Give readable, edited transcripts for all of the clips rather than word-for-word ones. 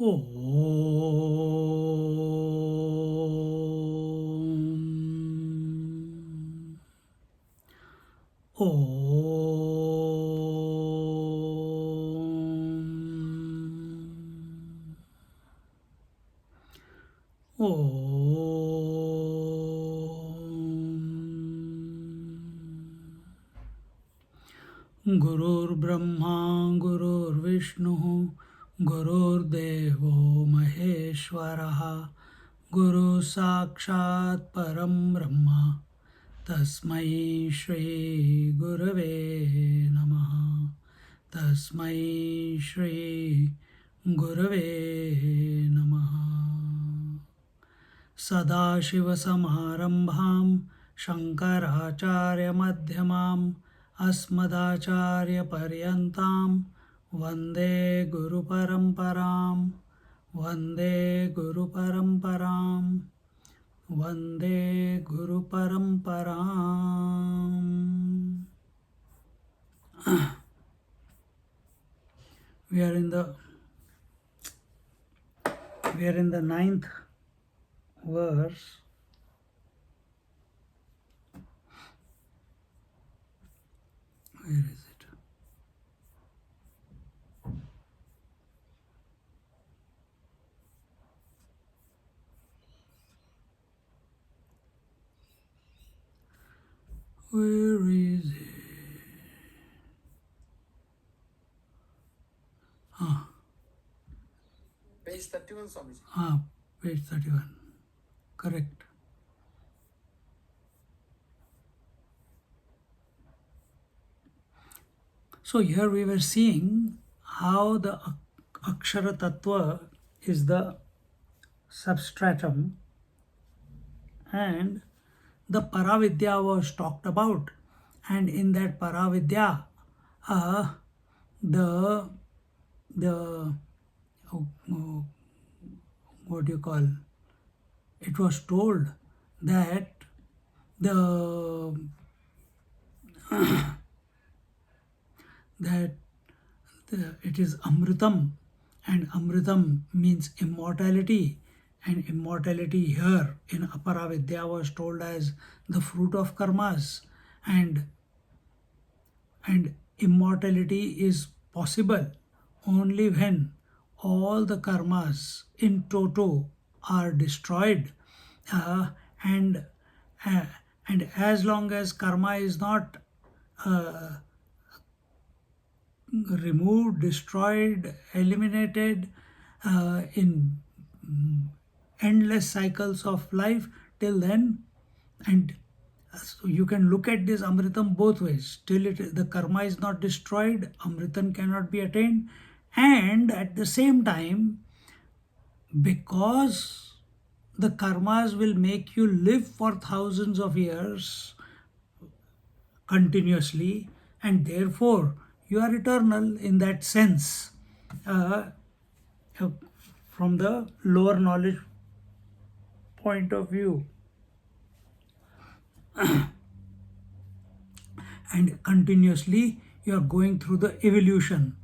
Om. Om. Om. Gurur Brahma, Gurur Vishnu, Gurur Devo Maheshwaraha, Guru Sakshat Param Brahma, Tasmai Shri Gurave Namaha, Tasmai Shri Gurave Namaha. Sadashivasamarambham Shankaracharya-madhyamam Asmadacharya-paryantam Vande Guru Paramparam Vande Guru Paramparam Vande Guru Paramparam. We are in the ninth verse. Where is it? Where is it? Page 31, Swamiji. Page 31. Correct. So here we were seeing how the Akshara Tattva is the substratum and the Paravidya was talked about, and in that Paravidya the what do you call, it was told that it is Amritam, and Amritam means immortality, and immortality here in Apara Vidya was told as the fruit of karmas, and immortality is possible only when all the karmas in toto are destroyed, and as long as karma is not removed, destroyed, eliminated in endless cycles of life, till then, and so you can look at this Amritam both ways. Till the karma is not destroyed, Amritam cannot be attained, and at the same time, because the karmas will make you live for thousands of years continuously, and therefore you are eternal in that sense, from the lower knowledge point of view. And continuously you are going through the evolution,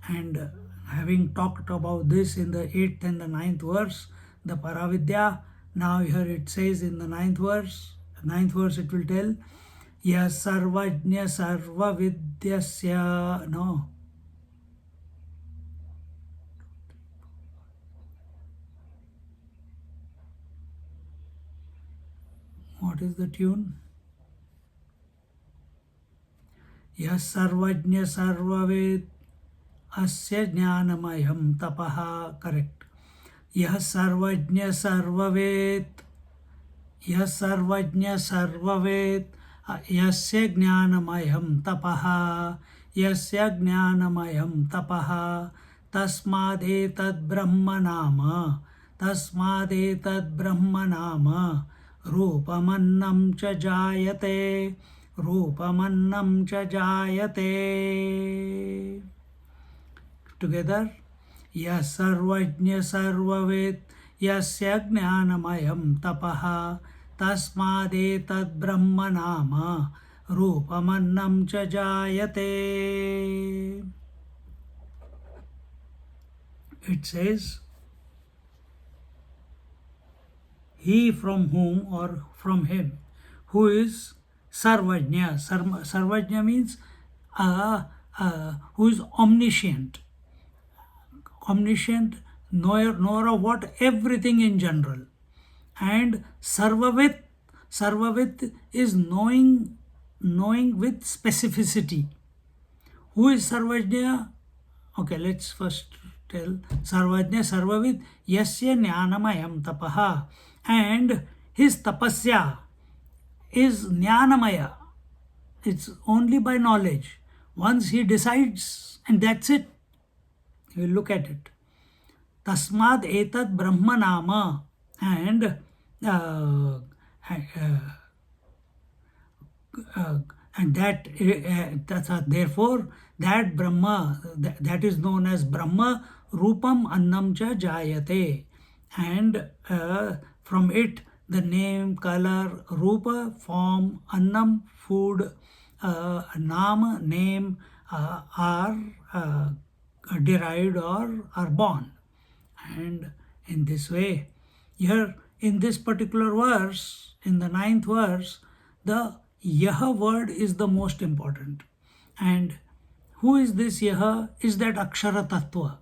and having talked about this in the 8th and the 9th verse, the Paravidya, now here it says in the 9th verse it will tell, Ya sarvajna sarva vidyasya, no, what is the tune? Ya sarvajna sarvaved asya jnanamayam tapaha, correct. Ya sarvajna sarvavet, ya sarvajna sarvavet yasya jnanamayam tapaha, yasya jnanamayam tapaha, tasmadetad brahmanama, tasmadetad brahmanama, rupamannam cha jayate, rupamannam cha jayate. Together, ya sarvajna sarvavet yasya jnanamayam tapaha, tasmadetad brahmanama, rupamannam cha jayate. It says, he from whom or from him, who is Sarvajna. Sarvajna means who is omniscient. Omniscient, knower of what? Everything in general. And Sarvavit, Sarvavit is knowing with specificity. Who is Sarvajna? Okay, let's first tell Sarvajna, Sarvavit, Yasya Jnanamayam Tapaha. And his tapasya is Jnanamaya. It's only by knowledge. Once he decides, and that's it. You will look at it. Tasmad etat Brahma nama. And therefore that Brahma, that is known as Brahma, Rupam Annam cha Jayate. And from it the name, color, Rupa, form, Annam, food, Nama, name, are derived or are born. And in this way, here in this particular verse, in the 9th verse, the Yah word is the most important. And who is this Yah? Is that Akshara Tattva.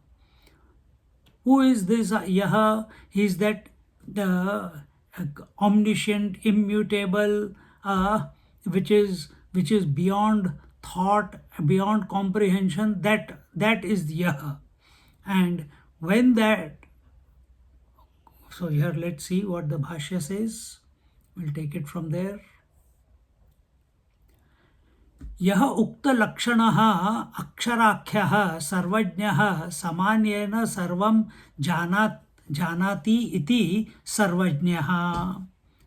Who is this Yah? He is that omniscient, immutable, which is beyond thought, beyond comprehension. That is Yah. And when that, so here let's see what the Bhashya says. We'll take it from there. यह उक्त लक्षणः अक्षराख्यः सर्वज्ञः सामान्येन सर्वं जानाति इति सर्वज्ञः.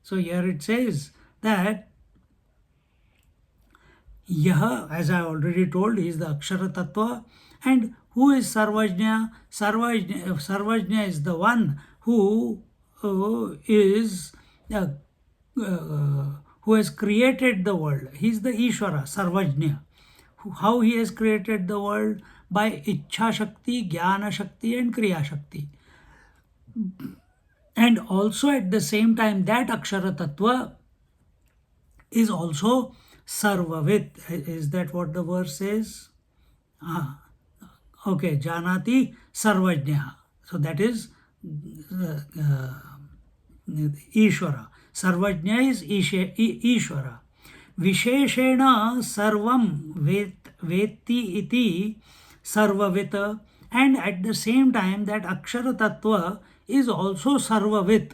So here it says that Yah, as I already told, is the Akshara Tattva. And who is Sarvajna? Sarvajna is the one who is who has created the world. He is the Ishvara, Sarvajna. How he has created the world? By Ichha Shakti, Jnana Shakti and Kriya Shakti. And also at the same time, that Akshara Tattva is also Sarvavit. Is that what the verse says? Okay, Janati Sarvajna. So that is Ishvara. Sarvajna is Ishvara. Visheshena Sarvam Vetti iti Sarvavit. And at the same time, that Akshara Tattva is also Sarvavit.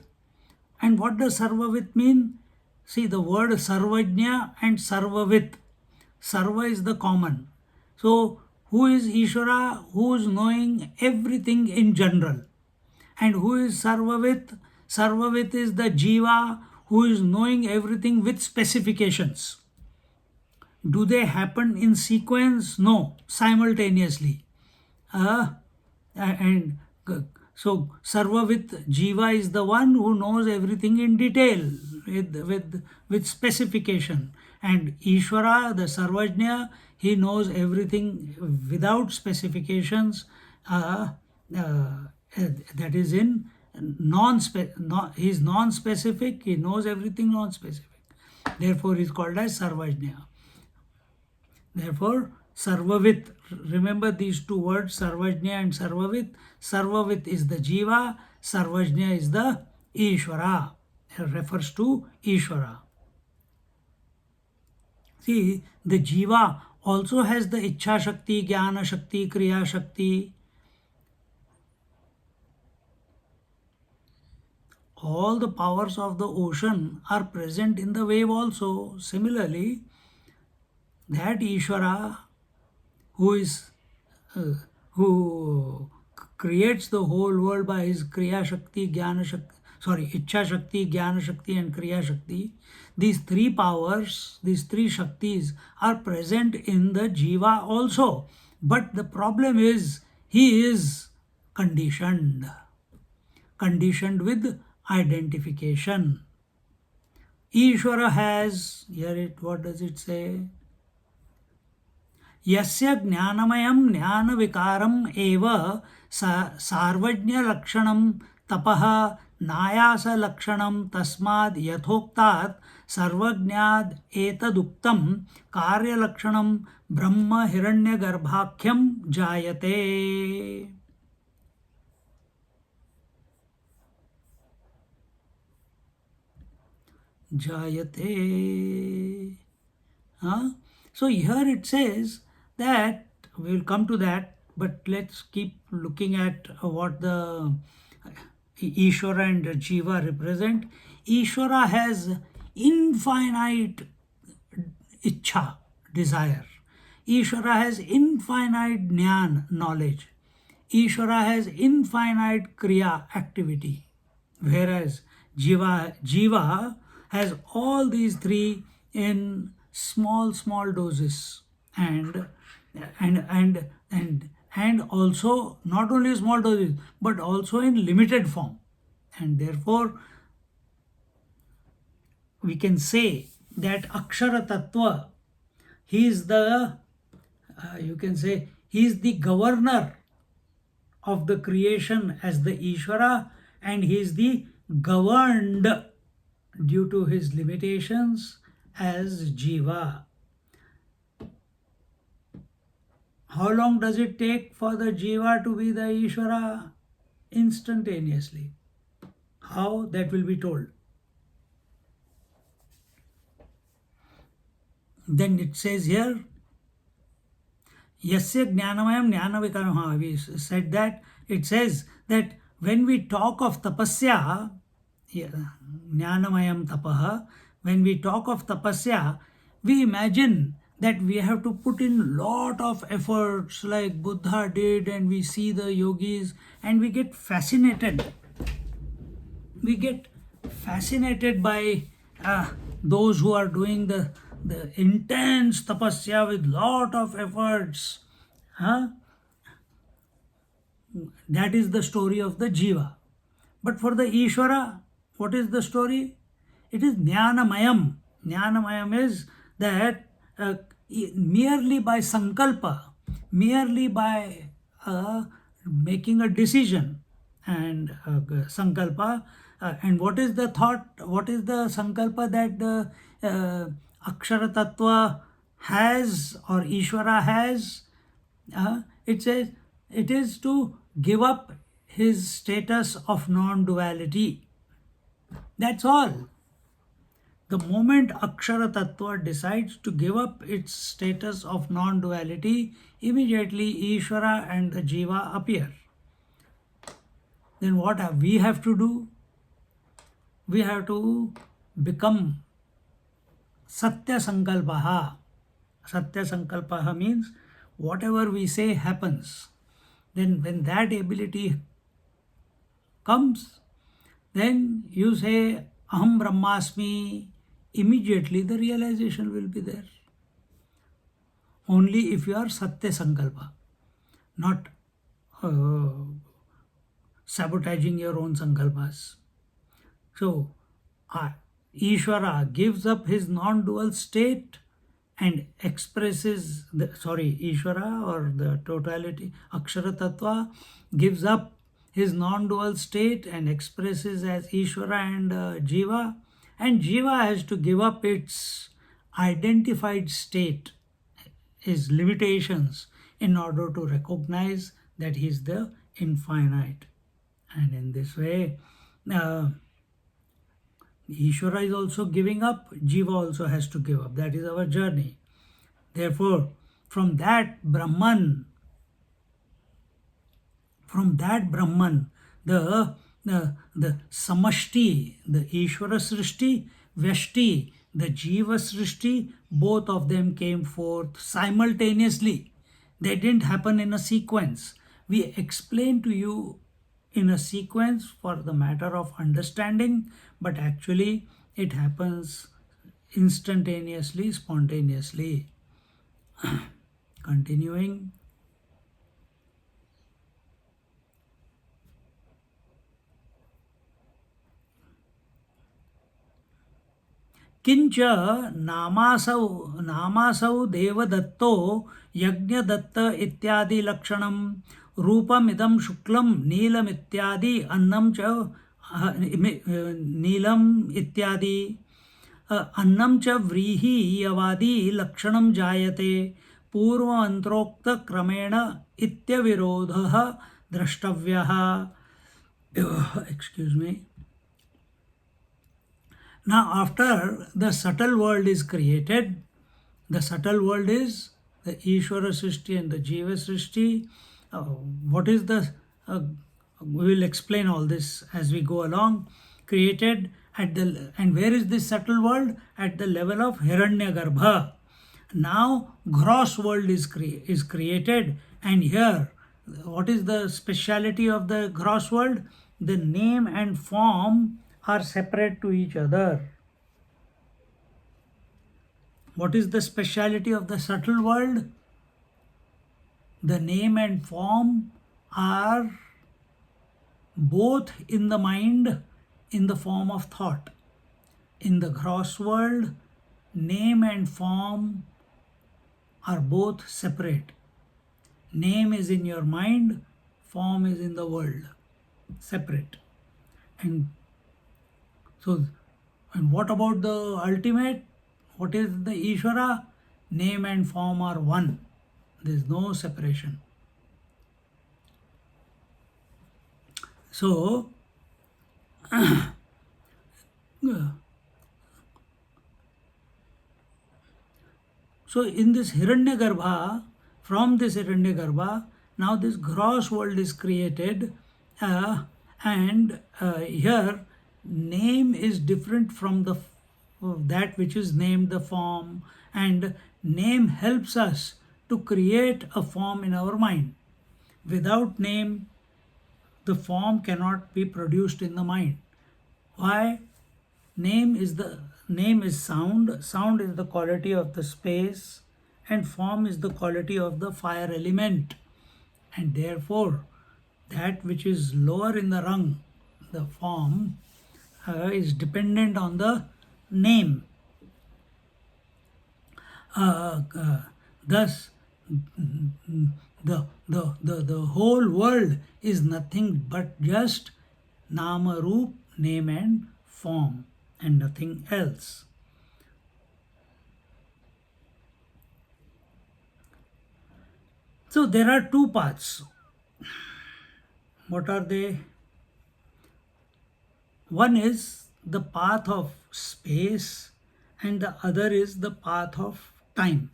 And what does Sarvavit mean? See, the word Sarvajna and Sarvavit. Sarva is the common. So, who is Ishvara? Who is knowing everything in general. And who is Sarvavit? Sarvavit is the jiva who is knowing everything with specifications. Do they happen in sequence? No, simultaneously. And so Sarvavit jiva is the one who knows everything in detail with specification. And Ishvara, the Sarvajna, he knows everything without specifications. That is in he is non-specific, he knows everything non-specific. Therefore, he is called as Sarvajna. Therefore, Sarvavit, remember these two words, Sarvajna and Sarvavit. Sarvavit is the jiva, Sarvajna is the Ishvara. It refers to Ishvara. See, the jiva also has the Ichha Shakti, Jnana Shakti, Kriya Shakti. All the powers of the ocean are present in the wave also. Similarly, that Ishvara who creates the whole world by his Kriya Shakti, Jnana Shakti, Ichha Shakti, Jnana Shakti and Kriya Shakti, these three powers, these three Shaktis are present in the Jiva also. But the problem is, he is conditioned with identification. Ishvara has, what does it say? Yasya jnanamayam jnana vikaram eva sarvajna lakshanam tapaha nayasa lakshanam tasmad yathoktat sarvajnad etaduktam karya lakshanam brahma hiranya garbhakhyam jayate. Jayate. So here it says that we will come to that, but let's keep looking at what the Ishvara and Jiva represent. Ishvara has infinite ichha, desire. Ishvara has infinite jnana, knowledge. Ishvara has infinite kriya, activity. Whereas Jiva has all these three in small doses, and also not only small doses but also in limited form, and therefore we can say that Akshara Tattva, he is the you can say he is the governor of the creation as the Ishvara, and he is the governed due to his limitations as Jiva. How long does it take for the Jiva to be the Ishvara? Instantaneously. How? That will be told. Then it says here, Yasya Jnanamayam Jnanavikaram. We said that. It says that when we talk of tapasya, Jnanamayam tapaha, when we talk of tapasya, we imagine that we have to put in lot of efforts like Buddha did, and we see the yogis and we get fascinated. We get fascinated by those who are doing the intense tapasya with lot of efforts. That is the story of the Jiva. But for the Ishvara, what is the story? It is Jnanamayam. Jnanamayam is that merely by sankalpa, merely by making a decision and sankalpa, and what is the thought, what is the sankalpa that the Akshara Tattva has or Ishvara has? It says it is to give up his status of non-duality. That's all. The moment Akshara Tattva decides to give up its status of non-duality, immediately Ishvara and the Jiva appear. Then what we have to do? We have to become Satya Sankalpaha. Satya Sankalpaha means whatever we say happens. Then when that ability comes, then you say Aham Brahmasmi, immediately the realization will be there. Only if you are Satya Sankalpa, not sabotaging your own Sankalpas. So, Ishvara gives up his non-dual state and expresses, Ishvara or the totality, Akshara Tattva gives up his non-dual state and expresses as Ishvara and Jiva, and Jiva has to give up its identified state, his limitations, in order to recognize that he is the infinite. And in this way, Ishvara is also giving up, Jiva also has to give up. That is our journey. Therefore, from that Brahman, the samashti, the Ishvara Srishti, vyashti, the jiva Srishti, both of them came forth simultaneously. They didn't happen in a sequence. We explain to you in a sequence for the matter of understanding, but actually it happens instantaneously, spontaneously. Continuing. किंच नामासौ देवदत्तो यज्ञदत्त इत्यादि लक्षणम रूपमिदं शुक्लं नीलमित्यादि अन्नं च नीलम इत्यादि अन्नम च व्रीहि यवादि लक्षणम जायते पूर्वांतरोक्त क्रमेण इत्यविरोधः द्रष्टव्यः. Excuse me. Now, after the subtle world is created, the subtle world is the Ishvara Srishti and the Jiva Srishti. What is the, we will explain all this as we go along. Created at the, and where is this subtle world? At the level of Hiranyagarbha. Now, gross world is created, and here, what is the speciality of the gross world? The name and form are separate to each other. What is the speciality of the subtle world? The name and form are both in the mind in the form of thought. In the gross world, name and form are both separate. Name is in your mind, form is in the world, separate. And so, and what about the ultimate? What is the Ishvara? Name and form are one. There is no separation. So, so in this Hiranyagarbha, from this Hiranyagarbha, now this gross world is created, and here name is different from the that which is named the form, and name helps us to create a form in our mind. Without name, the form cannot be produced in the mind. Why? Name is sound. Sound is the quality of the space, and form is the quality of the fire element. And therefore, that which is lower in the rung, the form, is dependent on the name. Thus, the whole world is nothing but just nama roop, name and form, and nothing else. So there are two paths. What are they? One is the path of space, and the other is the path of time.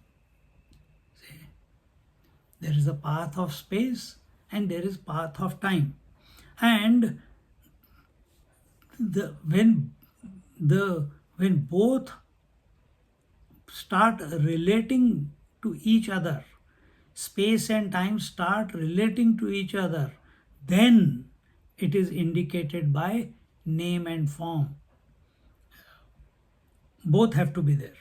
There is a path of space and there is path of time. And when both start relating to each other, space and time start relating to each other, then it is indicated by name and form. Both have to be there,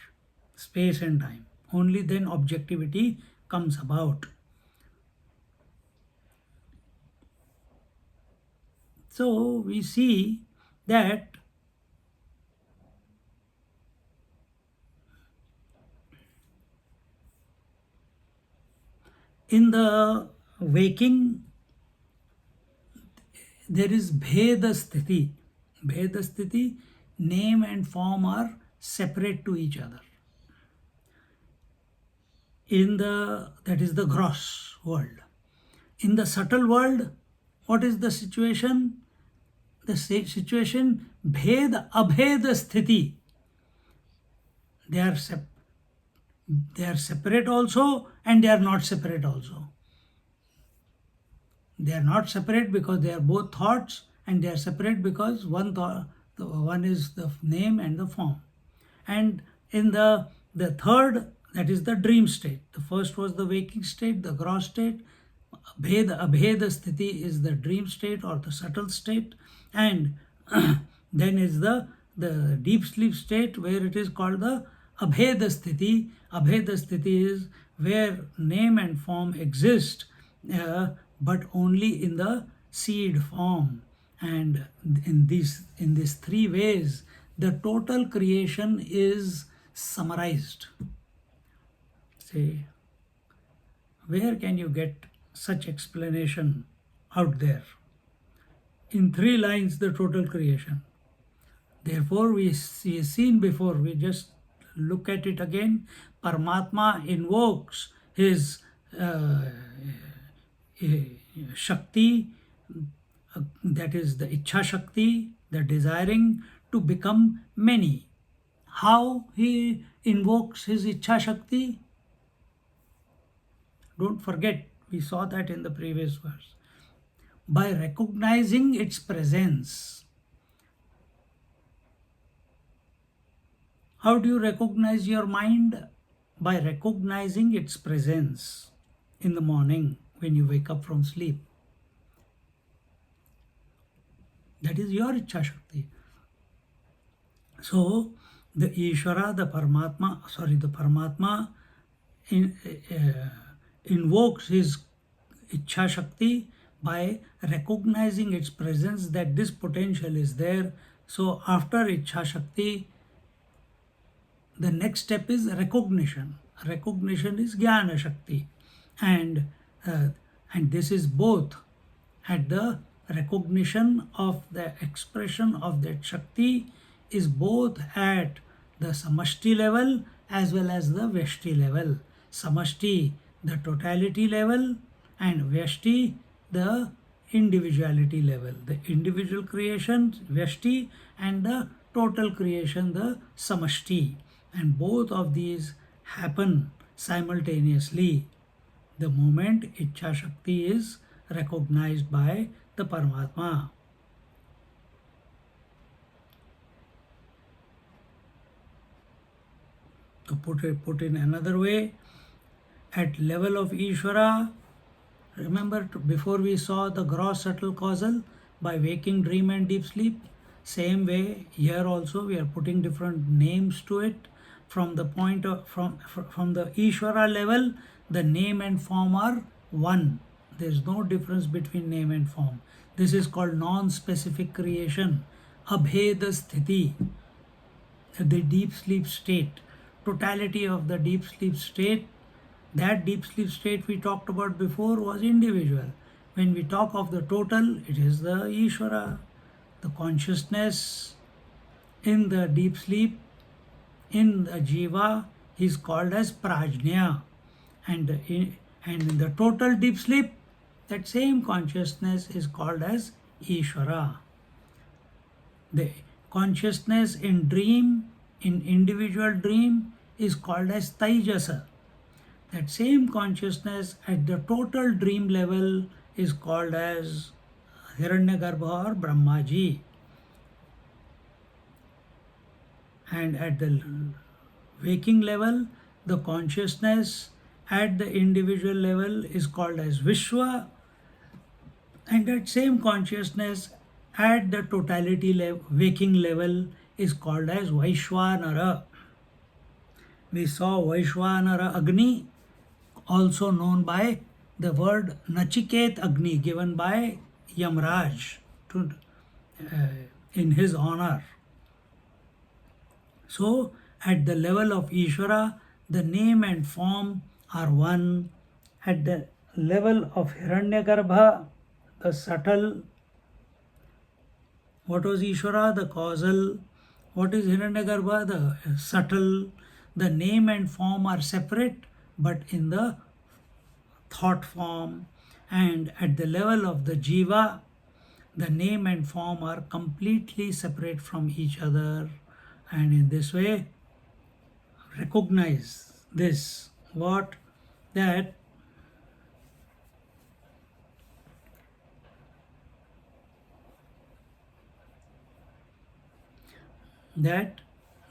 space and time. Only then objectivity comes about. So we see that in the waking, there is Bheda Sthiti. Bheda Sthiti, name and form are separate to each other. That is the gross world. In the subtle world, what is the situation? The situation, Bhed Abheda Sthiti. They are separate also, and they are not separate also. They are not separate because they are both thoughts, and they are separate because one is the name and the form. And in the third, that is the dream state. The first was the waking state, the gross state. Abheda Sthiti is the dream state or the subtle state, and then is the deep sleep state, where it is called the Abheda Sthiti. Abheda Sthiti is where name and form exist, but only in the seed form. And in these three ways, the total creation is summarized. Say, where can you get such explanation out there? in 3 lines the total creation. Therefore, we see seen before, we just look at it again. Paramatma invokes his uh, Shakti, that is the Ichha Shakti, the desiring to become many. How he invokes his Ichha Shakti? Don't forget, we saw that in the previous verse. By recognizing its presence. How do you recognize your mind? By recognizing its presence in the morning when you wake up from sleep. That is your Ichha Shakti. So, the Ishvara, the Paramatma invokes his Ichha Shakti by recognizing its presence, that this potential is there. So, after Ichha Shakti, the next step is recognition. Recognition is Jnana Shakti, and this is both at the recognition of the expression of that Shakti is both at the samashti level as well as the vyashti level. Samashti, the totality level, and vyashti, the individuality level. The individual creation, vyashti, and the total creation, the samashti. And both of these happen simultaneously the moment Ichha Shakti is recognized by the Paramatma. To put in another way, at level of Ishvara, remember before we saw the gross subtle causal by waking, dream and deep sleep. Same way here also we are putting different names to it. From the point of from the Ishvara level, the name and form are one. There is no difference between name and form. This is called non-specific creation, abheda sthiti, the deep sleep state, totality of the deep sleep state. That deep sleep state we talked about before was individual. When we talk of the total, it is the Ishvara, the consciousness in the deep sleep, in the jiva, is called as prajna. And in the total deep sleep, that same consciousness is called as Ishvara. The consciousness in dream, in individual dream, is called as Taijasa. That same consciousness at the total dream level is called as Hiranyagarbha or Brahmaji. And at the waking level, the consciousness at the individual level is called as Vishwa, and that same consciousness at the totality waking level is called as Vaishwanara. We saw Vaishwanara Agni, also known by the word Nachiket Agni, given by Yamraj to, in his honor. So, at the level of Ishvara, the name and form are one. At the level of Hiranyagarbha, the subtle. What was Ishvara? The causal. What is Hiranyagarbha? The subtle. The name and form are separate, but in the thought form. And at the level of the jiva, the name and form are completely separate from each other. And in this way, recognize this, what? That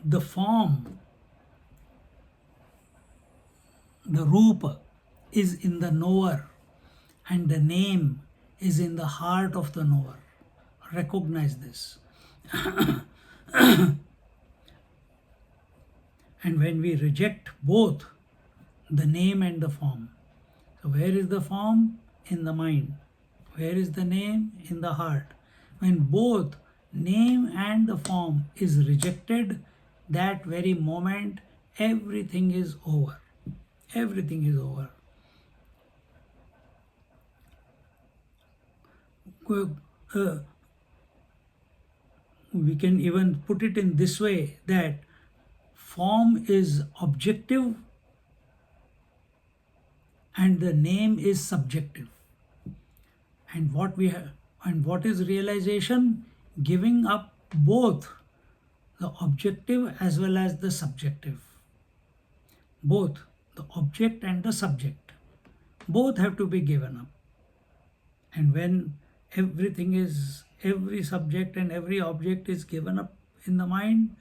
the form, the rupa, is in the knower, and the name is in the heart of the knower. Recognize this. And when we reject both the name and the form, so where is the form? In the mind. Where is the name? In the heart. When both name and the form is rejected, that very moment everything is over. Everything is over. we can even put it in this way, that form is objective and the name is subjective. And what we have, and what is realization? Giving up both the objective as well as the subjective. Both the object and the subject, both have to be given up. And when every subject and every object is given up in the mind,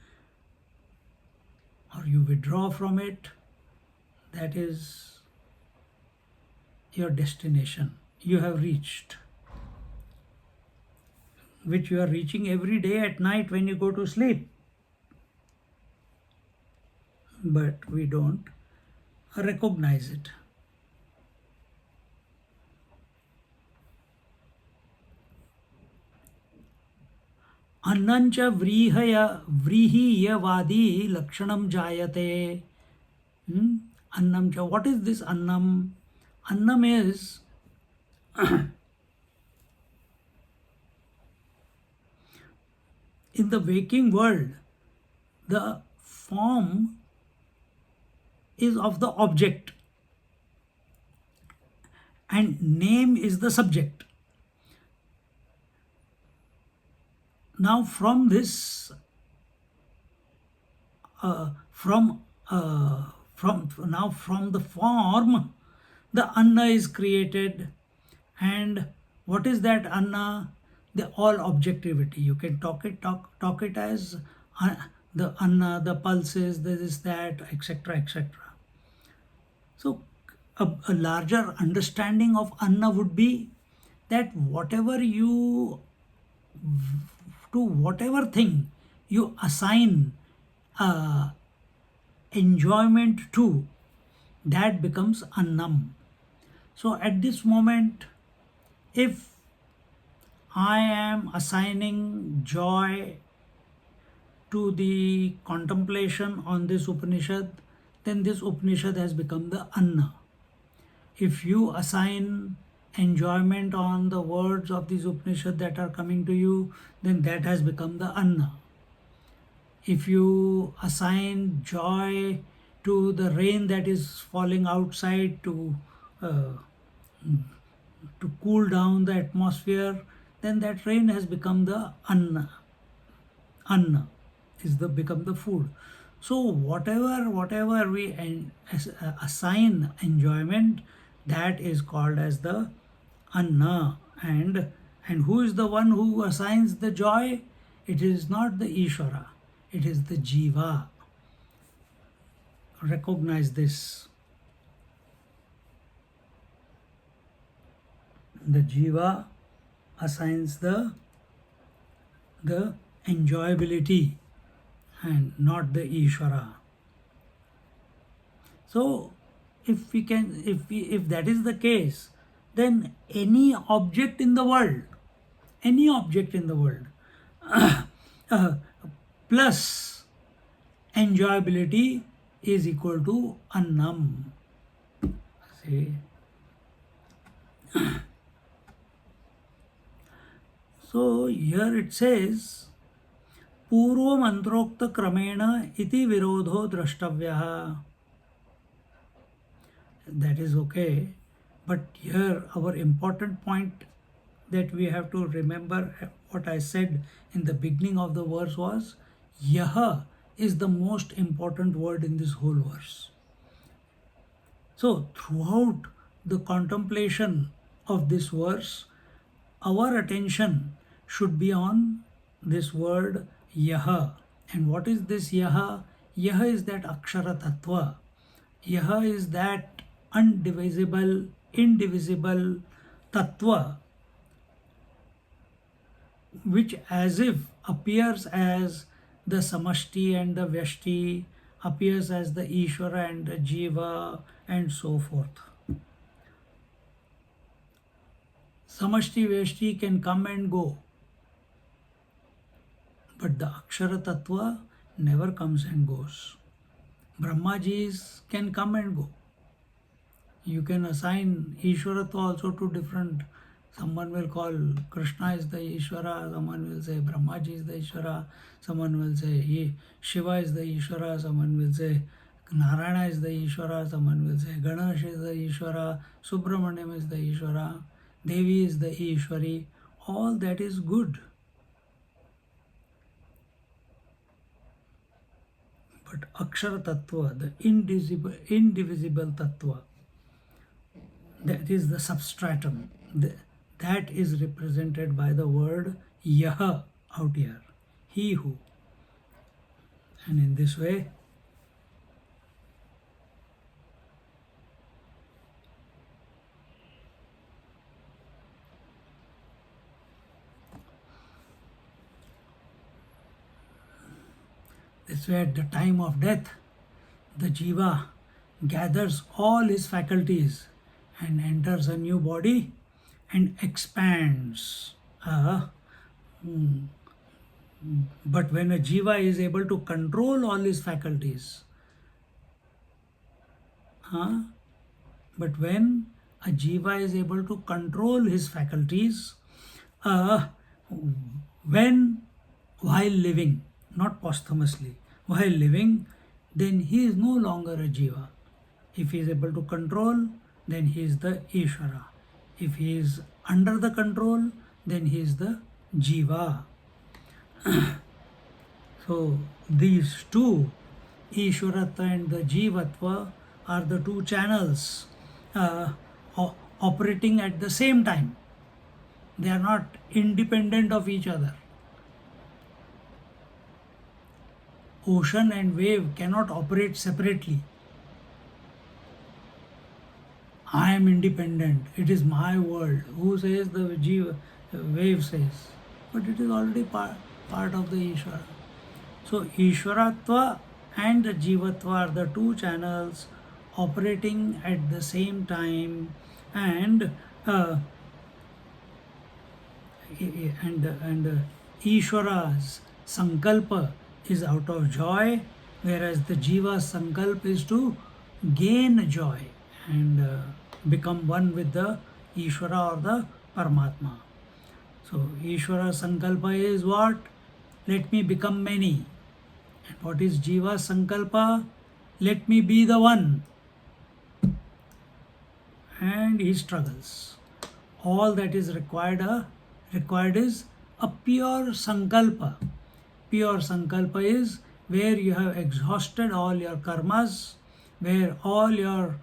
or you withdraw from it, that is your destination. You have reached, which you are reaching every day at night when you go to sleep. But we don't recognize it. Annancha vrihiyavadi lakshanam jayate. Annam. What is this annam? Annam is in the waking world, the form is of the object and name is the subject. Now from this, from the form, the anna is created. And what is that anna? The all objectivity. You can talk it as the anna, the pulses, this, that, etc., etc. So a larger understanding of anna would be that whatever thing you assign enjoyment to, that becomes annam. So at this moment, if I am assigning joy to the contemplation on this Upanishad, then this Upanishad has become the anna. If you assign enjoyment on the words of this Upanishad that are coming to you, then that has become the anna. If you assign joy to the rain that is falling outside to cool down the atmosphere, then that rain has become the anna. Anna is become the food. So whatever we assign enjoyment, that is called as the anna. And who is the one who assigns the joy? It is not the Ishvara, it is the jiva. Recognize this. The jiva assigns the enjoyability and not the Ishvara. So if that is the case, then any object in the world plus enjoyability is equal to annam. See? So here it says, Purva mantrokta kramena iti virodho drashtavyaha. That is okay. But here our important point that we have to remember, what I said in the beginning of the verse was, Yaha is the most important word in this whole verse. So throughout the contemplation of this verse, our attention should be on this word Yaha. And what is this Yaha? Yaha is that Akshara Tattva. Yaha is that indivisible Tattva, which as if appears as the samashti and the vyashti, appears as the Ishvara and the jiva, and so forth. Samashti, vyashti can come and go, but the Akshara Tattva never comes and goes. Brahmajis can come and go. You can assign Ishvaratva also to different Someone will call Krishna is the Ishvara, someone will say Brahmaji is the Ishvara, someone will say Shiva is the Ishvara, someone will say Narayana is the Ishvara, someone will say Ganesh is the Ishvara, Subramanyam is the Ishvara, Devi is the Ishwari. All that is good. But Akshara Tattva, the indivisible Tattva, that is the substratum. That is represented by the word Yah out here. He who. And in this way, at the time of death, the jiva gathers all his faculties and enters a new body and expands. But when a jiva is able to control all his faculties, but when a jiva is able to control his faculties, while living, not posthumously, while living, then he is no longer a jiva. If he is able to control, then he is the Ishvara. If he is under the control, then he is the jiva. So these two, Ishvaratva and the Jivatva, are the two channels operating at the same time. They are not independent of each other. Ocean and wave cannot operate separately. I am independent. It is my world. Who says? The wave says. But it is already part of the Ishvara. So Ishvaratva and the Jivatva are the two channels operating at the same time, and Ishvara's sankalpa is out of joy, whereas the jiva's sankalpa is to gain joy and become one with the Ishvara or the Paramatma. So Ishvara sankalpa is what? Let me become many. And what is jiva sankalpa? Let me be the one. And he struggles. All that is required is a pure sankalpa. Pure sankalpa is where you have exhausted all your karmas, where all your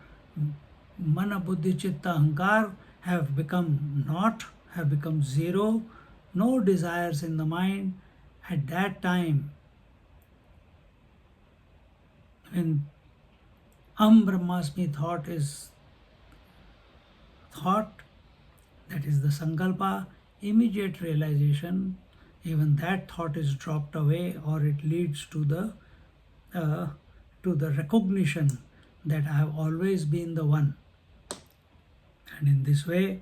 mana buddhi chitta ahankar have become naught, have become zero, no desires in the mind. At that time, when Brahmasmi thought is thought, that is the sankalpa, immediate realization, even that thought is dropped away, or it leads to the recognition that I have always been the one. And in this way,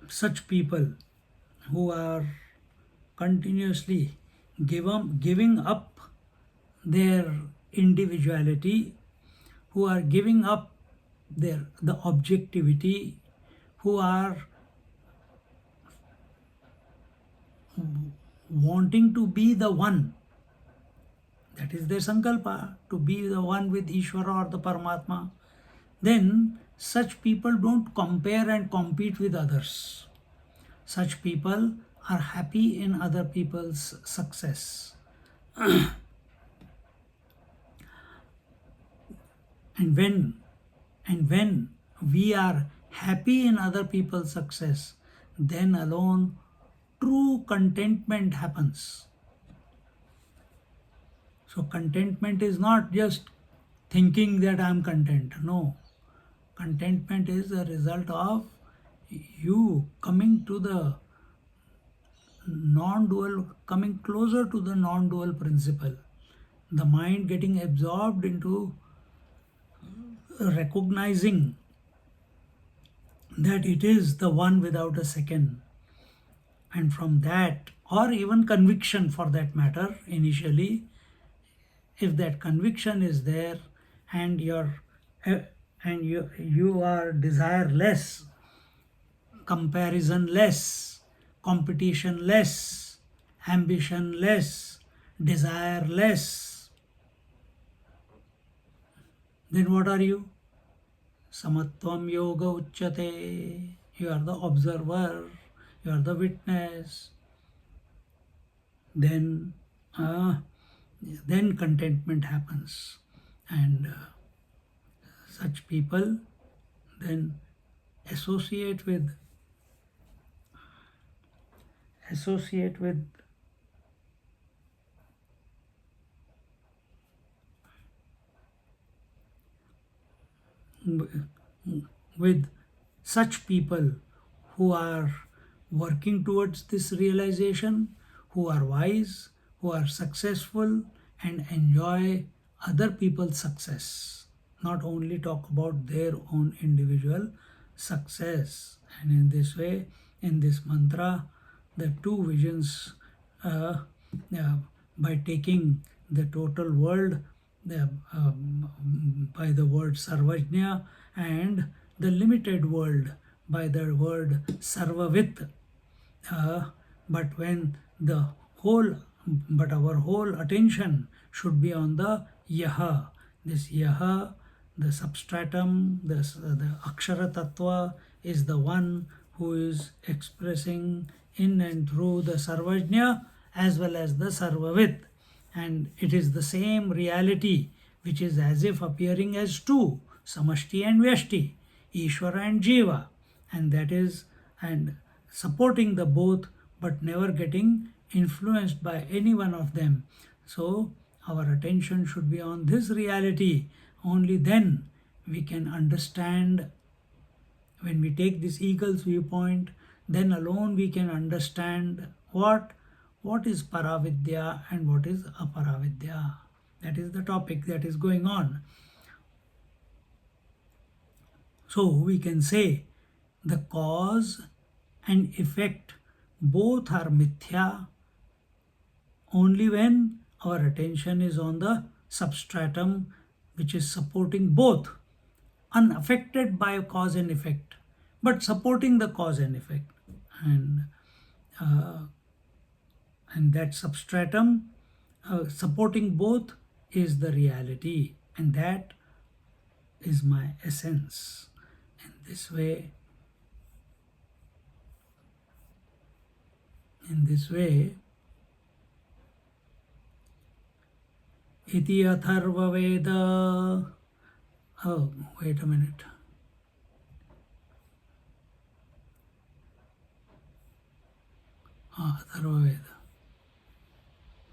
such people who are continuously giving up their individuality, who are giving up the objectivity, who are wanting to be the one, that is their sankalpa, to be the one with Ishvara or the Paramatma, then such people don't compare and compete with others. Such people are happy in other people's success. And when we are happy in other people's success, then alone true contentment happens. So contentment is not just thinking that I am content. No. Contentment is the result of you coming to the non-dual, coming closer to the non-dual principle. The mind getting absorbed into recognizing that it is the one without a second. And from that, or even conviction for that matter, initially, if that conviction is there and your and you are desireless, comparison less, competition less, ambition less, desire less, then what are you? Samatvam yoga uchyate. You are the observer, you are the witness. Then, then contentment happens, and such people then associate with associate with with such people who are working towards this realization, who are wise, who are successful, and enjoy other people's success, not only talk about their own individual success. And in this way, in this mantra, the two visions, uh, uh, by taking the total world by the word sarvajna, and the limited world by the word sarvavit, but when the whole but our whole attention should be on the yaha. This yaha, the substratum, the akshara tattva, is the one who is expressing in and through the sarvajna as well as the sarvavit, and it is the same reality which is as if appearing as two, samashti and vyashti, ishvara and jiva, and that is, and supporting the both but never getting influenced by any one of them. So our attention should be on this reality. Only then we can understand. When we take this eagle's viewpoint, then alone we can understand what is Paravidya and what is Apara Vidya. That is the topic that is going on. So we can say the cause and effect both are mithya only when our attention is on the substratum which is supporting both, unaffected by cause and effect, but supporting the cause and effect. Uh, and that substratum supporting both is the reality, and that is my essence. In this way, iti atharva veda. Oh, wait a minute. Atharva veda.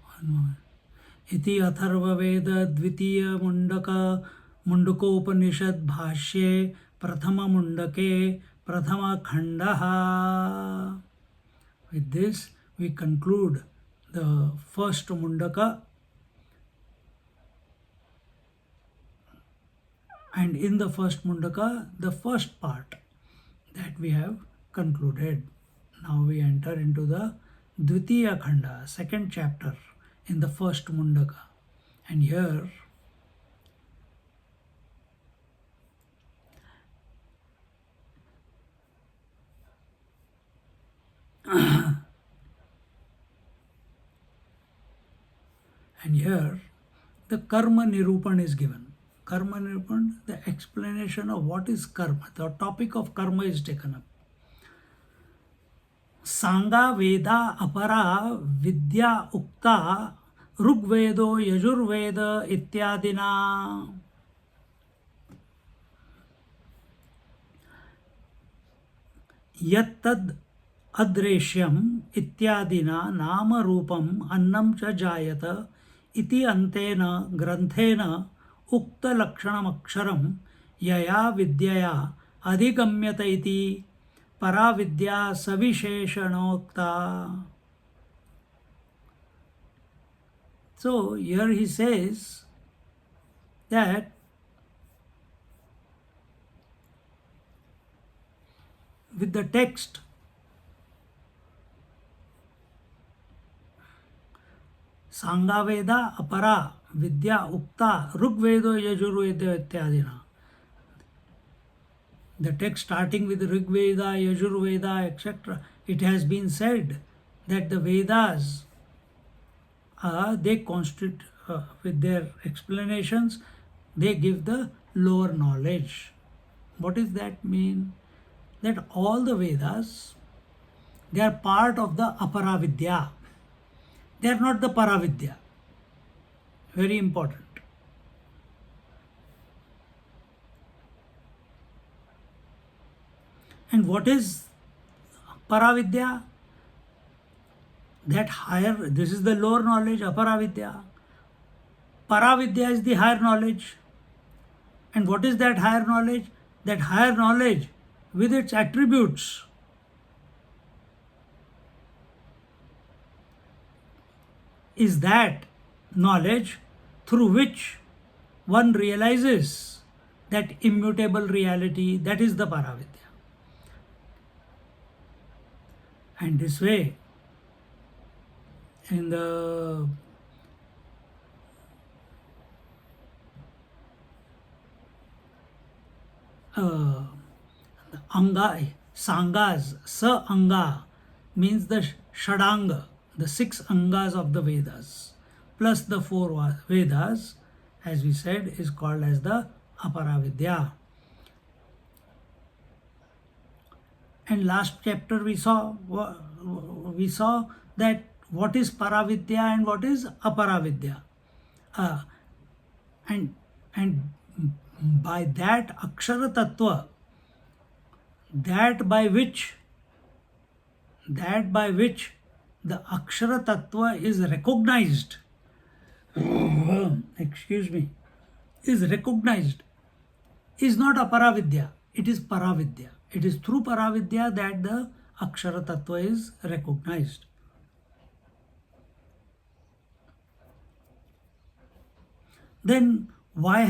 One moment. इति अथर्ववेद द्वितीय mundakopanishad bhashye prathama mundake prathama khandaha. With this we conclude the first mundaka, and in the first mundaka, the first part that we have concluded. Now we enter into the Dvitiya Khanda, second chapter in the first mundaka. And here the karma nirupan is given. Karma nirupan, the explanation of what is karma. The topic of karma is taken up. Sanga Veda Apara Vidya Ukta Rugvedo Yajurveda Ityadina. Yattad Adreshyam Ityadina Nama Rupam Annam Cha Jayata Iti Antena Granthena Ukta Lakshanam Aksharam Yaya Vidyaya Adhigamyata Iti Paravidya Savisheshanokta. So here he says that with the text, Sangaveda Apara Vidya Ukta Rugvedo Yajurveda Ityadina. The text starting with Rig Veda, Yajur Veda, etc., it has been said that the Vedas, they constitute, with their explanations, they give the lower knowledge. What does that mean? That all the Vedas, they are part of the Apara Vidya. They are not the Paravidya. Very important. And what is Paravidya? That higher, this is the lower knowledge, Apara Paravidya is the higher knowledge. And what is that higher knowledge? That higher knowledge with its attributes is that knowledge through which one realizes that immutable reality, that is the Paravidya. And this way, in the anga, sangas, sa anga means the shadanga, the 6 angas of the Vedas, plus the 4 Vedas, as we said, is called as the Apara Vidya. And last chapter we saw that what is Paravidya and what is Aparavidya. And by that Akshara Tattva, that by which the Akshara Tattva is recognized, is not Aparavidya, it is Paravidya. It is through Paravidya that the Akshara Tattva is recognized. Then why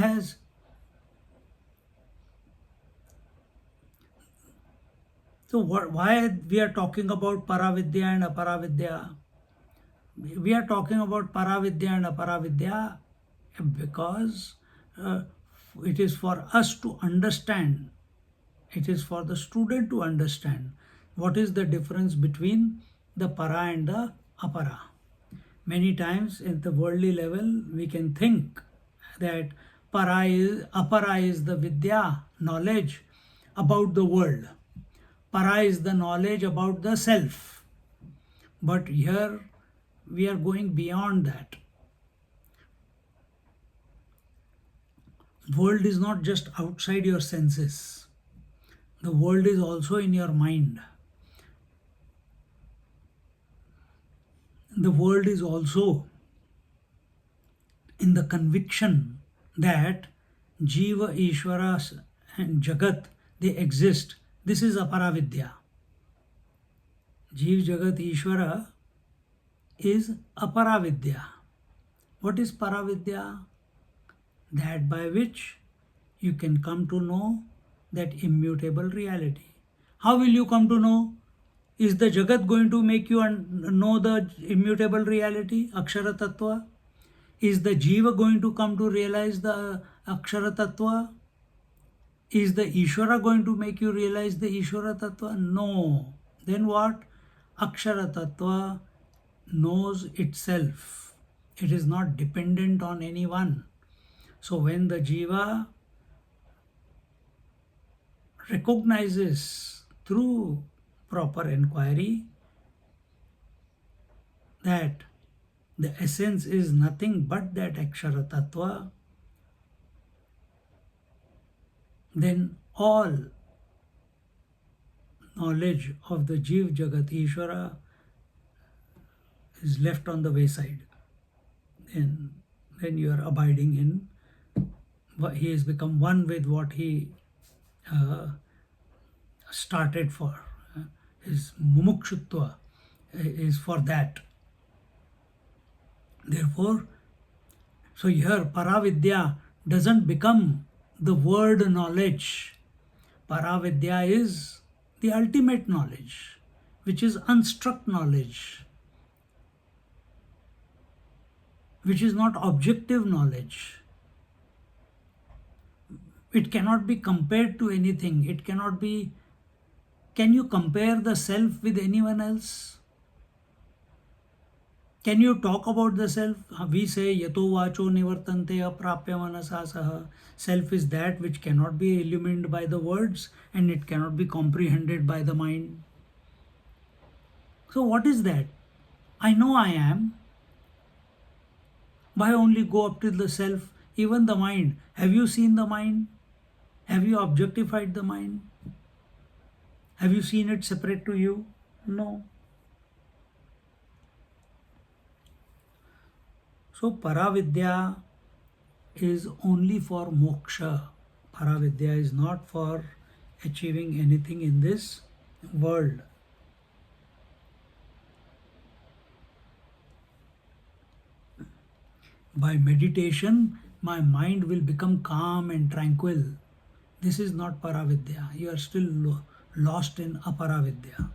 we are talking about Paravidya and Aparavidya? We are talking about Paravidya and Aparavidya because it is for us to understand, it is for the student to understand what is the difference between the Para and the Apara. Many times in the worldly level we can think that Apara is the Vidya, knowledge about the world. Para is the knowledge about the self. But here we are going beyond that. World is not just outside your senses. The world is also in your mind. The world is also in the conviction that jiva, Ishvara and Jagat, they exist. This is Apara Vidya. Jiva, Jagat, Ishvara is Apara Vidya. What is Paravidya? That by which you can come to know that immutable reality. How will you come to know? Is the Jagat going to make you know the immutable reality, Akshara Tattva? Is the Jiva going to come to realize the Akshara Tattva? Is the Ishvara going to make you realize the Ishvara Tattva? No. Then what? Akshara Tattva knows itself. It is not dependent on anyone. So when the Jiva recognizes through proper inquiry that the essence is nothing but that Akshara Tattva, then all knowledge of the Jiv, Jagat, Ishvara is left on the wayside. Then you are abiding in, he has become one with what he started for. His mumukshutva is for that. Therefore, so here Paravidya doesn't become the word knowledge. Paravidya is the ultimate knowledge, which is unstruck knowledge, which is not objective knowledge. It cannot be compared to anything. It cannot be. Can you compare the self with anyone else? Can you talk about the self? We say yato vacho nivartante aprapya manasa saha. Self is that which cannot be illumined by the words and it cannot be comprehended by the mind. So what is that? I know I am. Why only go up to the self? Even the mind. Have you seen the mind? Have you objectified the mind? Have you seen it separate to you? No. So Paravidya is only for moksha. Paravidya is not for achieving anything in this world. By meditation, my mind will become calm and tranquil. This is not Paravidya. You are still lost in Apara Vidya.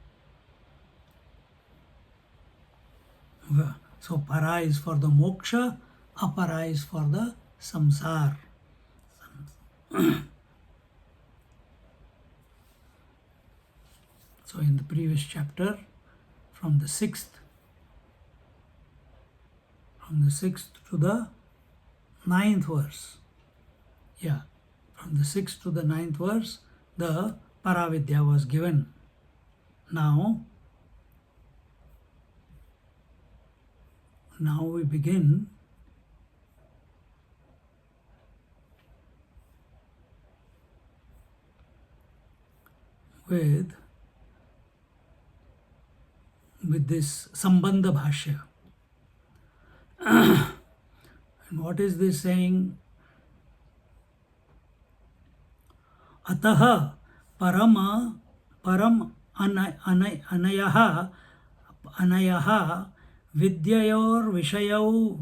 So Para is for the moksha, Apara is for the samsar. So in the previous chapter, from the 6th to the 9th verse, from the 6th to the 9th verse, the Paravidya was given. Now we begin with this Sambandha Bhashya. And what is this saying? Ataha param anayaha vidyayor vishayo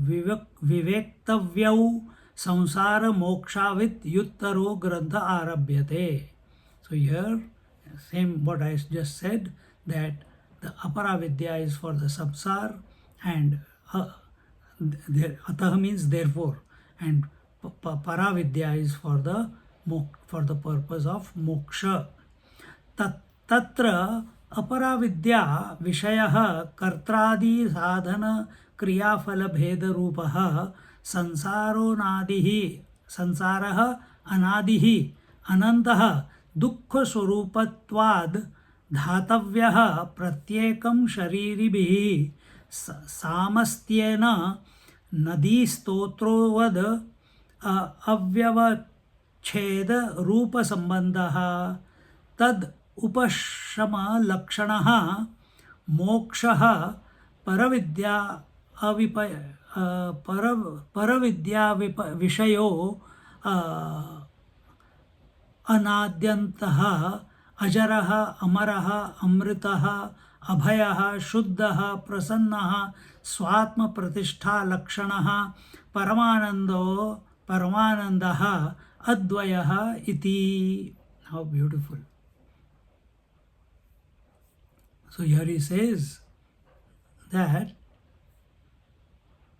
vivektavyau samsara mokshavit yuttaro grantha arabhyate. So here, same what I just said, that the Apara Vidya is for the samsar and Ataha means therefore, and Paravidya is for the purpose of moksha. Tatra Aparavidya Vishayah Kartradi Sadhana Kriyafala Bheda Rupaha Sansarah Anadihi Anantaha Dukkha Swarupatvad Dhatavyah Pratyekam Shariribhi Samastyena Nadi Stotrovad Avyavacheda Rupa Sambandha Tad Upashama Lakshanaha Mokshaha Paravidya Paravidya Vishayo Anadyantaha Ajaraha Amaraha Amritaha Abhayaha Shuddhaha Prasannaha Swatma Pratishtha Lakshanaha Paramanandaha Advayaha Iti. How beautiful. So here he says that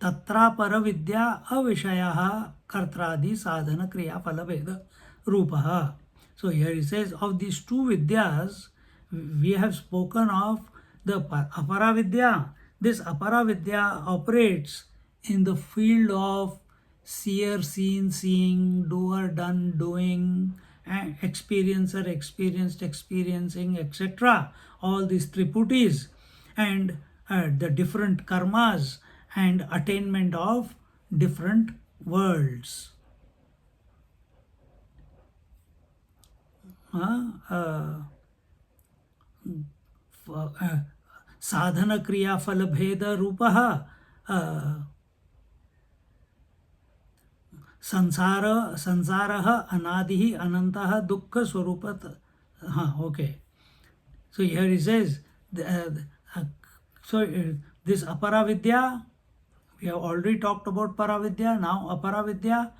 Tatra Paravidya Avishayaha Kartradi Sadhana Kriya Phalabheda Rupaha. So here he says, of these two Vidyas, we have spoken of the Apara Vidya. This Apara Vidya operates in the field of seer, seen, seeing, doer, done, doing, and experiencer, experienced, experiencing, etc. All these triputis and the different karmas and attainment of different worlds. Sadhana kriya phala bheda rupaha sansaraha anadihi anantaha dukkha swarupat. Okay. So here he says, this Apara Vidya, we have already talked about Paravidya. Now Apara Vidya,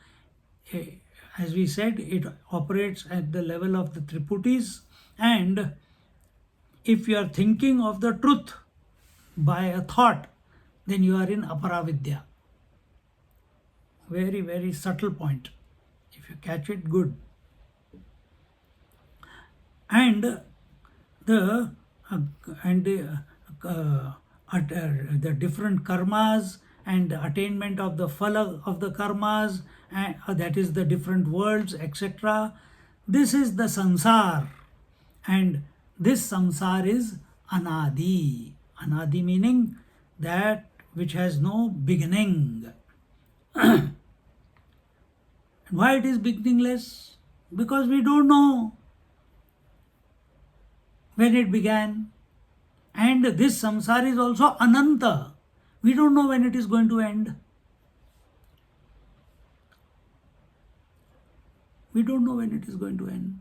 as we said, it operates at the level of the triputis, and if you are thinking of the truth by a thought, then you are in Apara Vidya. Very, very subtle point. If you catch it, good. and the the different karmas and attainment of the phala of the karmas, and that is the different worlds, etc. This is the samsar, and this samsar is anadi. Anadi meaning that which has no beginning. Why it is beginningless? Because we don't know when it began. And this samsara is also ananta. We don't know when it is going to end. We don't know when it is going to end.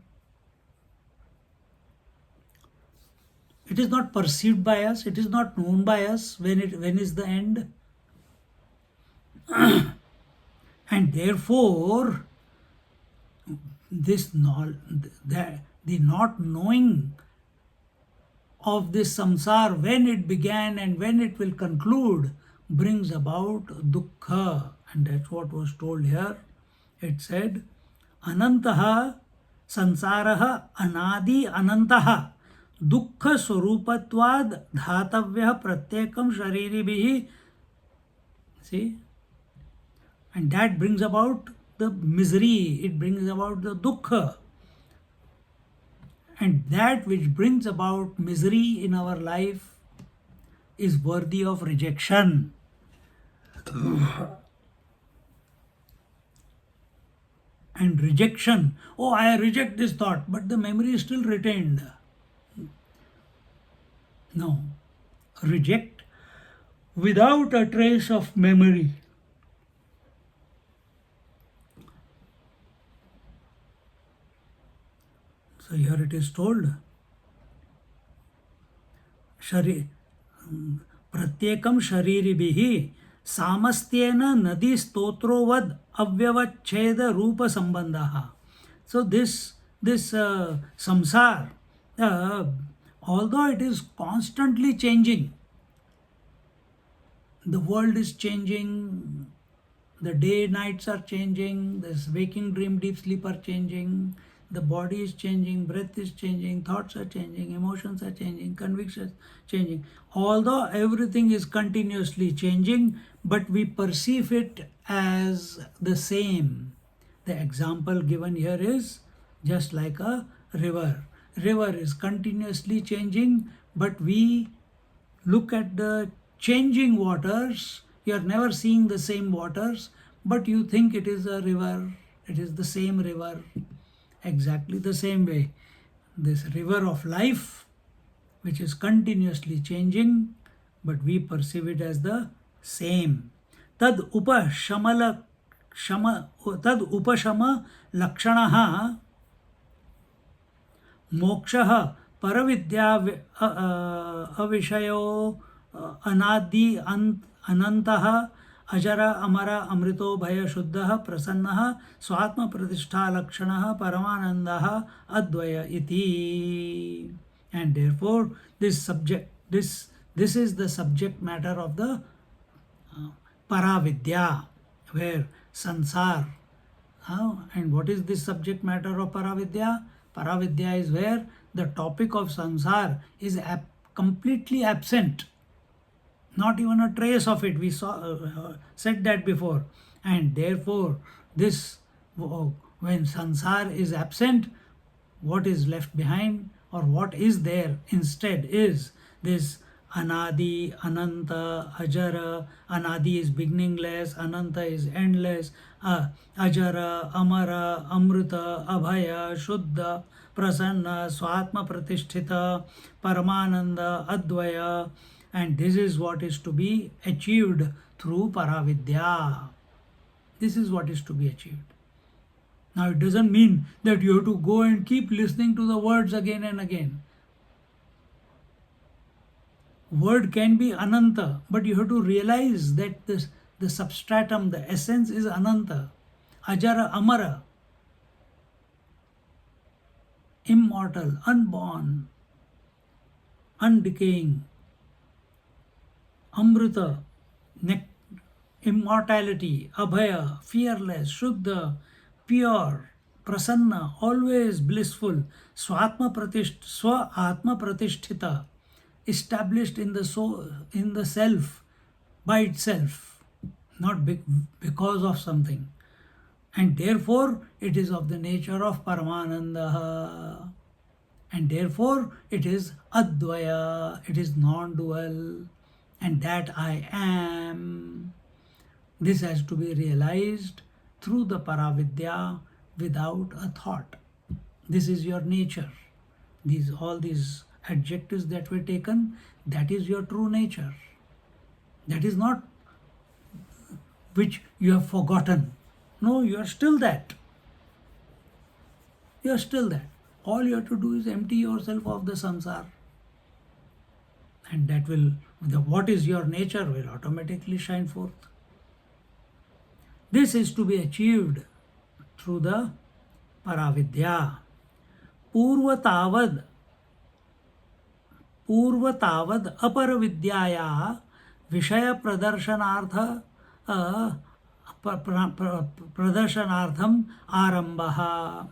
It is not perceived by us, it is not known by us when is the end. And therefore, this the not knowing of this samsara, when it began and when it will conclude, brings about dukkha. And that's what was told here. It said, anantaha sansaraha anadi anantaha dukkha swarupatvad dhatavyah pratyekam shariribihi. See? And that brings about the misery, it brings about the dukkha. And that which brings about misery in our life is worthy of rejection. And rejection, oh, I reject this thought, but the memory is still retained. No, reject without a trace of memory. So here it is told, pratyekam shariribihi samastyena nadi stotrovad avyavacheda rupa sambandhaha. So this samsar, although it is constantly changing, the world is changing, the day nights are changing, this waking dream deep sleep are changing, the body is changing, breath is changing, thoughts are changing, emotions are changing, convictions changing. Although everything is continuously changing, but we perceive it as the same. The example given here is just like a river. River is continuously changing, but we look at the changing waters. You are never seeing the same waters, but you think it is a river. It is the same river. Exactly the same way, this river of life, which is continuously changing, but we perceive it as the same. Tad upashama lakshanaha moksha paravidya avishayo anadi anantah ajara amara amrito bhaya shuddha prasanna swatma pratishtha lakshana paramananda advaya iti. And therefore this is the subject matter of the Paravidya, where sansar. And what is this subject matter of Paravidya? Paravidya is where the topic of sansar is completely absent. Not even a trace of it. We said that before. And therefore, this when sansar is absent, what is left behind or what is there instead is this anadi, ananta, ajara. Anadi is beginningless, ananta is endless, ajara, amara, amrita, abhaya, shuddha, prasanna, swatma pratisthita, paramananda, advaya. And this is what is to be achieved through Paravidya. This is what is to be achieved. Now it doesn't mean that you have to go and keep listening to the words again and again. Word can be ananta, but you have to realize that the substratum, the essence is ananta. Ajara, amara, immortal, unborn, undecaying. Amrita, immortality, abhaya, fearless, shuddha, pure, prasanna, always blissful, swa atma pratisthita, established in the soul, in the self, by itself, not because of something. And therefore, it is of the nature of Paramananda. And therefore, it is Advaya, it is non-dual, and that I am. This has to be realized through the Paravidya without a thought. This is your nature. All these adjectives that were taken, that is your true nature. That is not which you have forgotten. No, you are still that. You are still that. All you have to do is empty yourself of the samsara. And that will, what is your nature will automatically shine forth. This is to be achieved through the Paravidya. Purvatavad Apara Vidyaya Vishaya Pradarsanartham Arambaha.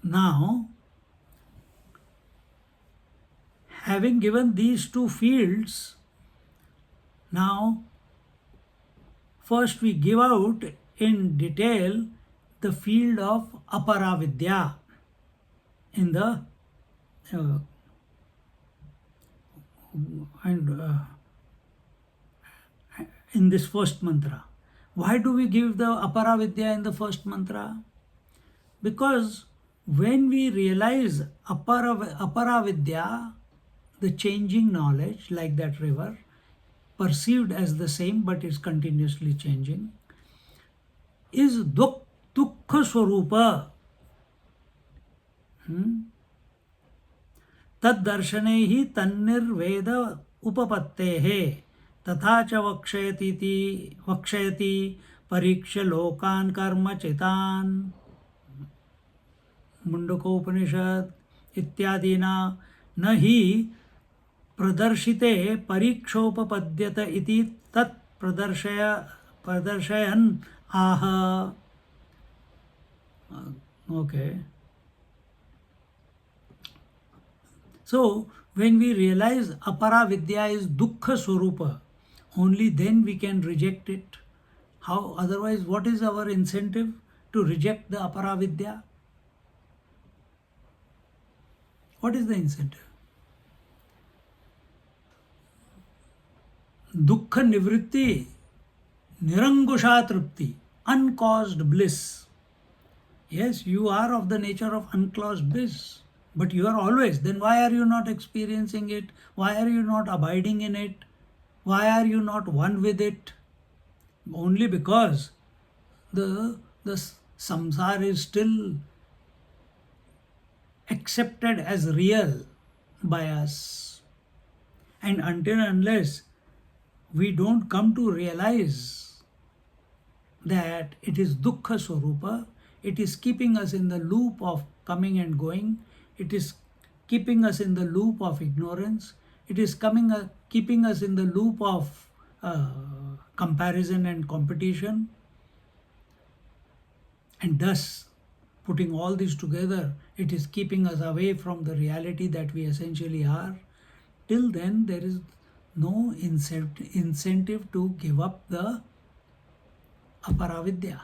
Now, having given these two fields, now first we give out in detail the field of Apara Vidya in the in this first mantra. Why do we give the Apara Vidya in the first mantra? Because when we realize Apara Vidya, the changing knowledge, like that river, perceived as the same but is continuously changing, is dukkha swarupa. Tad darshane hi tannirveda upapattehe तथा च वक्षयति परीक्ष्य लोकान् कर्म चितान् mundakopanishad इत्यादिना न हि प्रदर्शिते परीक्षोपपद्यत इति तत् प्रदर्शयन् आह. Okay. So, when we realize Apara Vidya is dukkha swarupa, only then we can reject it. How? Otherwise, what is our incentive to reject the Apara Vidya? What is the incentive? Dukkha nivritti, nirangusha trupti, uncaused bliss. Yes, you are of the nature of uncaused bliss, but you are always. Then why are you not experiencing it? Why are you not abiding in it? Why are you not one with it? Only because the samsara is still accepted as real by us. And until and unless we don't come to realize that it is dukkha swarupa, it is keeping us in the loop of coming and going, it is keeping us in the loop of ignorance, it is keeping us in the loop of comparison and competition, and thus putting all this together, it is keeping us away from the reality that we essentially are. Till then, there is no incentive to give up the Apara Vidya.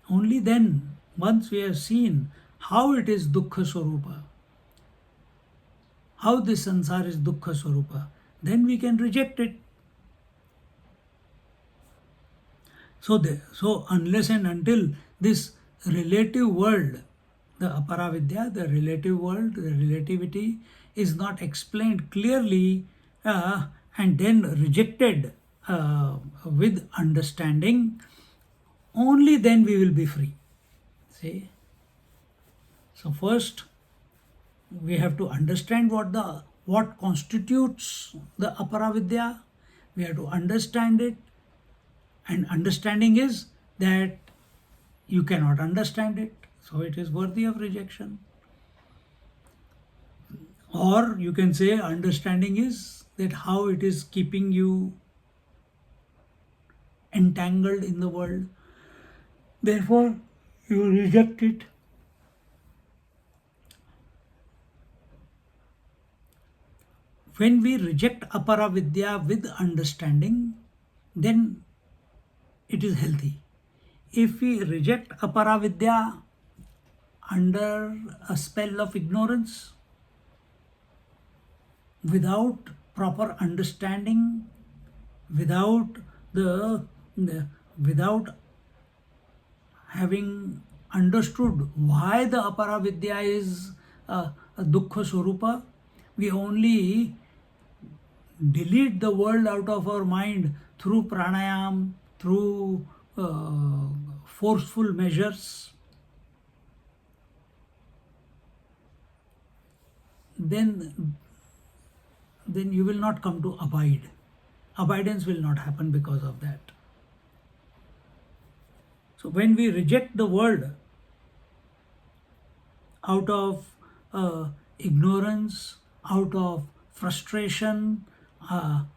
Only then, once we have seen how it is dukkha swarupa, how this sansar is dukkha swarupa, then we can reject it. So unless and until this relative world, the Apara Vidya, the relative world, the relativity is not explained clearly and then rejected with understanding, only then we will be free. See? So first we have to understand what constitutes the Apara Vidya. We have to understand it, and understanding is that you cannot understand it, so it is worthy of rejection. Or you can say understanding is that how it is keeping you entangled in the world. Therefore, you reject it. When we reject Apara Vidya with understanding, then it is healthy. If we reject Apara Vidya under a spell of ignorance, without proper understanding, without without having understood why the Apara Vidya is a Dukkha Swarupa, we only delete the world out of our mind through pranayam, through forceful measures. Then you will not come to abide. Abidance will not happen because of that. So when we reject the world out of ignorance, out of frustration, then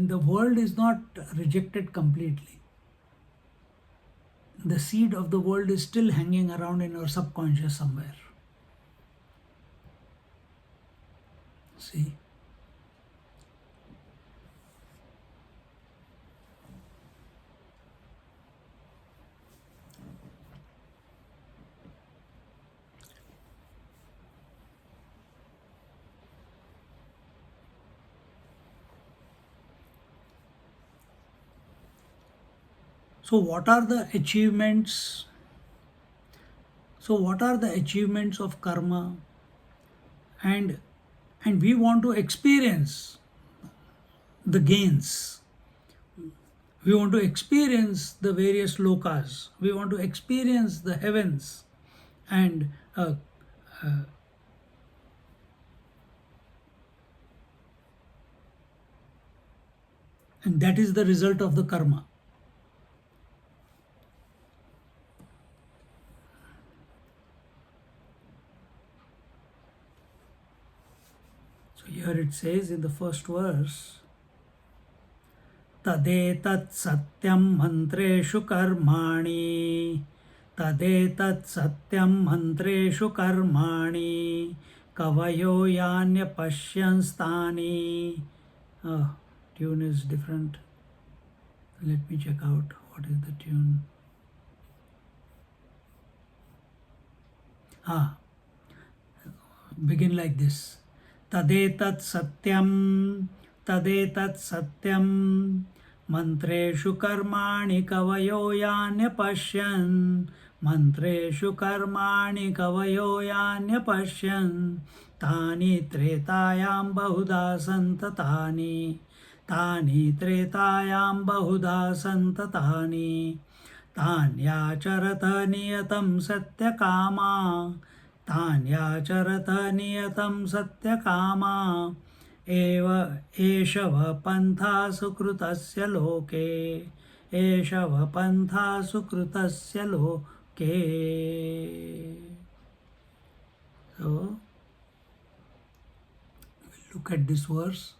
the world is not rejected completely. The seed of the world is still hanging around in our subconscious somewhere. See? So what are the achievements? So what are the achievements of karma? And we want to experience the gains. We want to experience the various lokas. We want to experience the heavens, and that is the result of the karma. So here it says in the first verse, Tadetat satyam mantreshu karmani, Tadetat satyam mantreshu karmani, Kavayo yanya pashyanstani. Tune is different. Let me check out what is the tune. Begin like this. Tadetat satyam, tadetat satyam, mantreshu karmani kavayo yanya pashyan, mantreshu karmani kavayo yanya pashyan, tani tretayam bahuda santatani, tani tretayam bahuda santatani, तान्याचरत नियतं सत्यकामा, तान्याचरत नियतं सत्यकामा, एव एषव पन्था सुकृतस्य लोके, एषव पन्था सुकृतस्य लोके. So, we'll look at this verse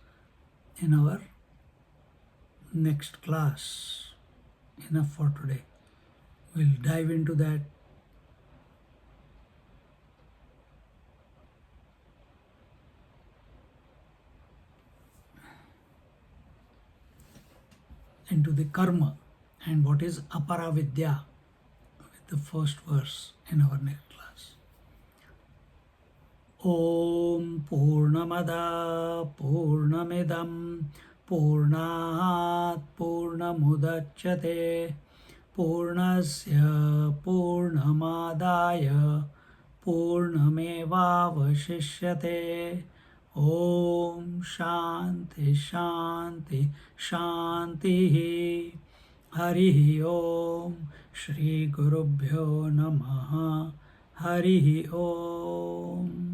in our next class. Enough for today. We'll dive into that. Into the karma and what is Apara Vidya with the first verse in our next class. Om Purnamada Purnamidam Purnat Purnamudachyate Purnasya Purnamadaya Purnamevavashishyate. Om Shanti Shanti Shanti. Hari Om. Shri Gurubhyo Namaha. Hari Om.